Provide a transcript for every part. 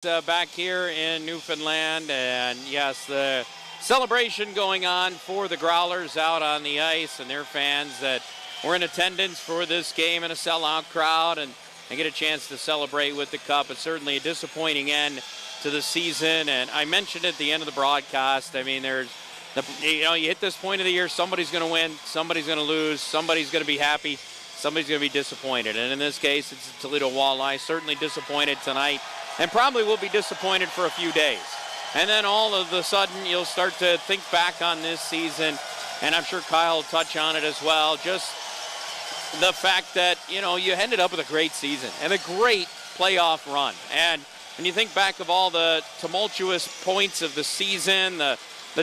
Back here in Newfoundland, and yes, the celebration going on for the Growlers out on the ice and their fans that were in attendance for this game in a sellout crowd, and they get a chance to celebrate with the cup. It's certainly a disappointing end to the season, and I mentioned at the end of the broadcast, I mean, you hit this point of the year, somebody's going to win, somebody's going to lose, somebody's going to be happy, somebody's going to be disappointed, and in this case, it's the Toledo Walleye, certainly disappointed tonight. And probably will be disappointed for a few days. And then all of a sudden, you'll start to think back on this season, and I'm sure Kyle will touch on it as well, just the fact that, you ended up with a great season and a great playoff run. And when you think back of all the tumultuous points of the season, the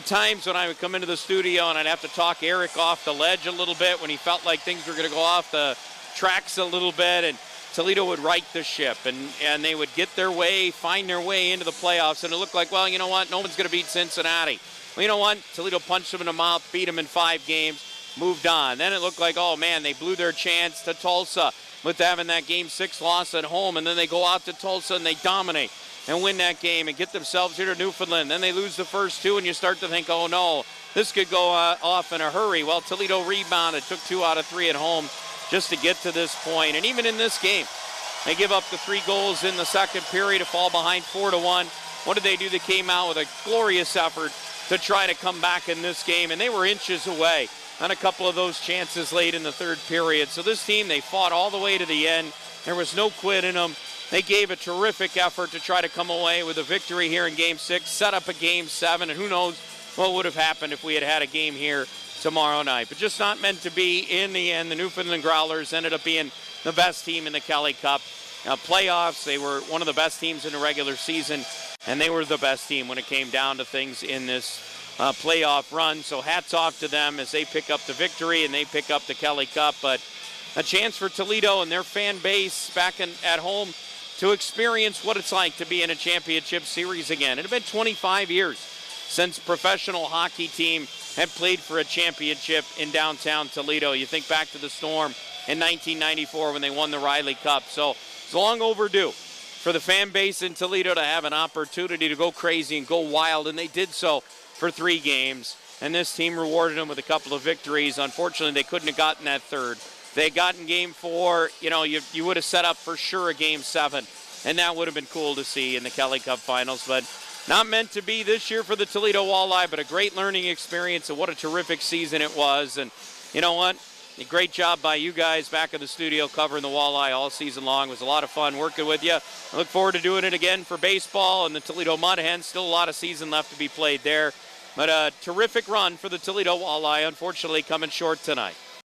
times when I would come into the studio and I'd have to talk Eric off the ledge a little bit when he felt like things were going to go off the tracks a little bit, and Toledo would right the ship, and they would get their way, find their way into the playoffs, and it looked like, well, you know what, no one's going to beat Cincinnati. Well, you know what, Toledo punched them in the mouth, beat them in 5 games, moved on. Then it looked like, oh, man, they blew their chance to Tulsa with having that Game 6 loss at home, and then they go out to Tulsa and they dominate and win that game and get themselves here to Newfoundland. Then they lose the first 2, and you start to think, oh, no, this could go off in a hurry. Well, Toledo rebounded, took 2 out of 3 at home, just to get to this point. And even in this game, they give up the 3 goals in the second period to fall behind 4-1. What did they do? They came out with a glorious effort to try to come back in this game, and they were inches away on a couple of those chances late in the third period. So this team, they fought all the way to the end. There was no quit in them. They gave a terrific effort to try to come away with a victory here in Game 6, set up a Game 7, and who knows what would have happened if we had had a game here tomorrow night. But just not meant to be. In the end, the Newfoundland Growlers ended up being the best team in the Kelly Cup. Playoffs, they were one of the best teams in the regular season, and they were the best team when it came down to things in this playoff run. So hats off to them as they pick up the victory and they pick up the Kelly Cup. But a chance for Toledo and their fan base back at home to experience what it's like to be in a championship series again. It had been 25 years since professional hockey team had played for a championship in downtown Toledo. You think back to the Storm in 1994 when they won the Riley Cup. So it's long overdue for the fan base in Toledo to have an opportunity to go crazy and go wild, and they did so for 3 games. And this team rewarded them with a couple of victories. Unfortunately, they couldn't have gotten that third. They had gotten Game 4, you would have set up for sure a Game 7, and that would have been cool to see in the Kelly Cup Finals. But not meant to be this year for the Toledo Walleye, but a great learning experience, and what a terrific season it was. And you know what? A great job by you guys back in the studio covering the Walleye all season long. It was a lot of fun working with you. I look forward to doing it again for baseball and the Toledo Mud Hens. Still a lot of season left to be played there. But a terrific run for the Toledo Walleye, unfortunately coming short tonight.